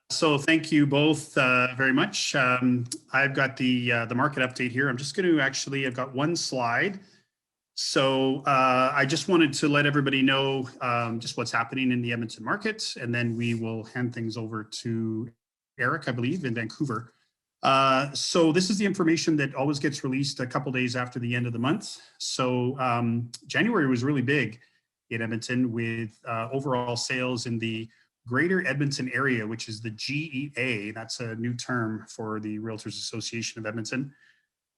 So thank you both very much. I've got the market update here. I'm just going to I've got one slide. So I just wanted to let everybody know just what's happening in the Edmonton market, and then we will hand things over to Eric, I believe, in Vancouver. So this is the information that always gets released a couple days after the end of the month. So January was really big in Edmonton with overall sales in the Greater Edmonton area, which is the GEA. That's a new term for the Realtors Association of Edmonton.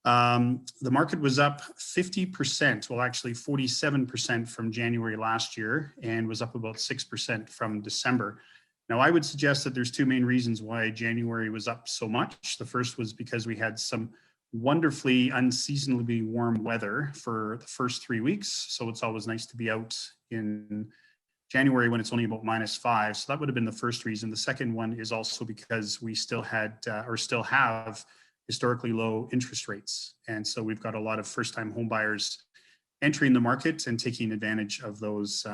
The market was up 50%, well, actually 47% from January last year, and was up about 6% from December. Now, I would suggest that there's two main reasons why January was up so much. The first was because we had some wonderfully unseasonably warm weather for the first 3 weeks. So it's always nice to be out in January when it's only about -5. So that would have been the first reason. The second one is also because we still had or still have historically low interest rates. And so we've got a lot of first-time home buyers entering the market and taking advantage of those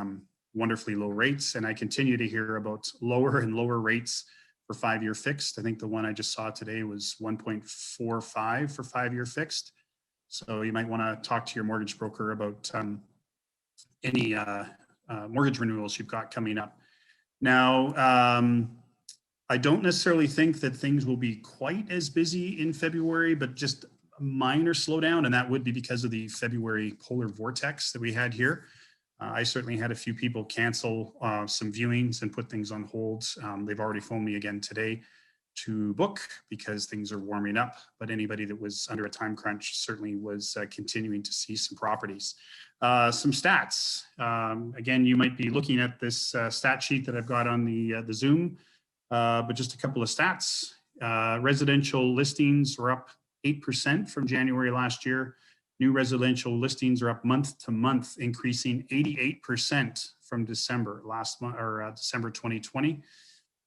wonderfully low rates. And I continue to hear about lower and lower rates for 5-year fixed. I think the one I just saw today was 1.45 for 5-year fixed. So you might want to talk to your mortgage broker about any mortgage renewals you've got coming up. Now, I don't necessarily think that things will be quite as busy in February, but just a minor slowdown, and that would be because of the February polar vortex that we had here. I certainly had a few people cancel some viewings and put things on hold. They've already phoned me again today to book because things are warming up, but anybody that was under a time crunch certainly was continuing to see some properties. Some stats. Again, you might be looking at this stat sheet that I've got on the Zoom, but just a couple of stats. Residential listings were up 8% from January last year. New residential listings are up month to month, increasing 88% from December last month, or December 2020.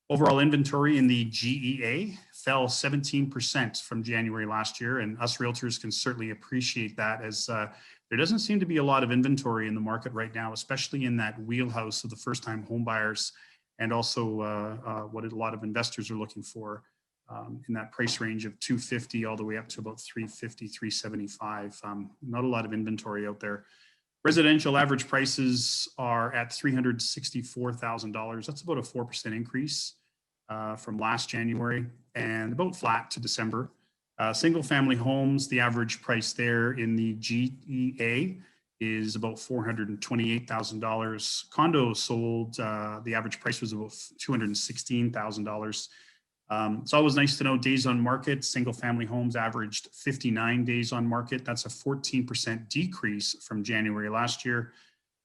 Overall inventory in the GEA fell 17% from January last year, and us realtors can certainly appreciate that, as there doesn't seem to be a lot of inventory in the market right now, especially in that wheelhouse of the first-time home buyers, and also what a lot of investors are looking for in that price range of 250 all the way up to about 350, 375. Not a lot of inventory out there. Residential average prices are at $364,000. That's about a 4% increase from last January, and about flat to December. Single family homes, the average price there in the GEA is about $428,000. Condos sold, the average price was about $216,000. It's always nice to know days on market. Single family homes averaged 59 days on market. That's a 14% decrease from January last year.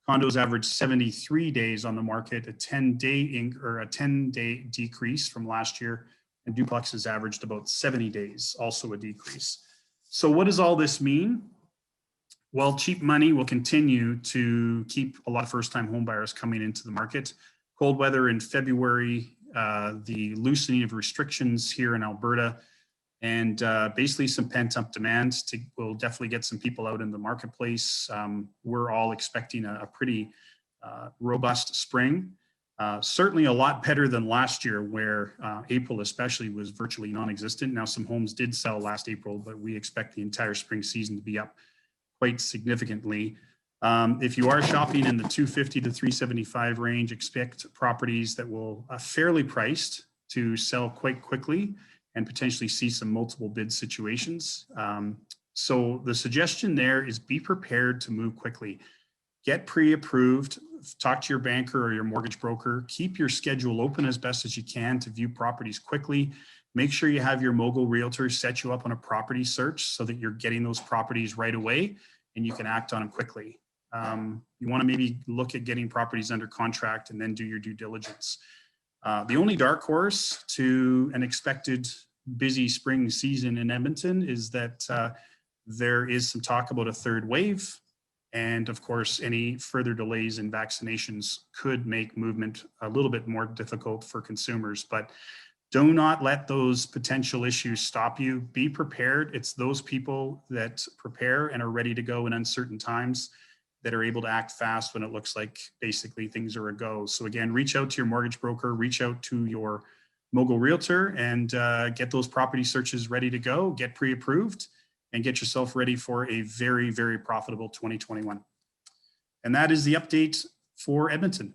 Condos averaged 73 days on the market, a 10-day decrease from last year. And duplexes averaged about 70 days, also a decrease. So what does all this mean? Well, cheap money will continue to keep a lot of first-time home buyers coming into the market. Cold weather in February, the loosening of restrictions here in Alberta, and basically some pent-up demand will definitely get some people out in the marketplace. We're all expecting a pretty robust spring. Certainly a lot better than last year, where April especially was virtually non-existent. Now, some homes did sell last April, but we expect the entire spring season to be up quite significantly. If you are shopping in the 250 to 375 range, expect properties that will fairly priced to sell quite quickly and potentially see some multiple bid situations. So the suggestion there is be prepared to move quickly. Get pre-approved, talk to your banker or your mortgage broker, keep your schedule open as best as you can to view properties quickly. Make sure you have your Mogul realtor set you up on a property search so that you're getting those properties right away and you can act on them quickly. You want to maybe look at getting properties under contract and then do your due diligence. The only dark horse to an expected busy spring season in Edmonton is that there is some talk about a third wave. And of course, any further delays in vaccinations could make movement a little bit more difficult for consumers. But do not let those potential issues stop you. Be prepared. It's those people that prepare and are ready to go in uncertain times that are able to act fast when it looks like basically things are a go. So again, reach out to your mortgage broker, reach out to your Mogul Realtor and get those property searches ready to go, get pre-approved, and get yourself ready for a very, very profitable 2021. And that is the update for Edmonton.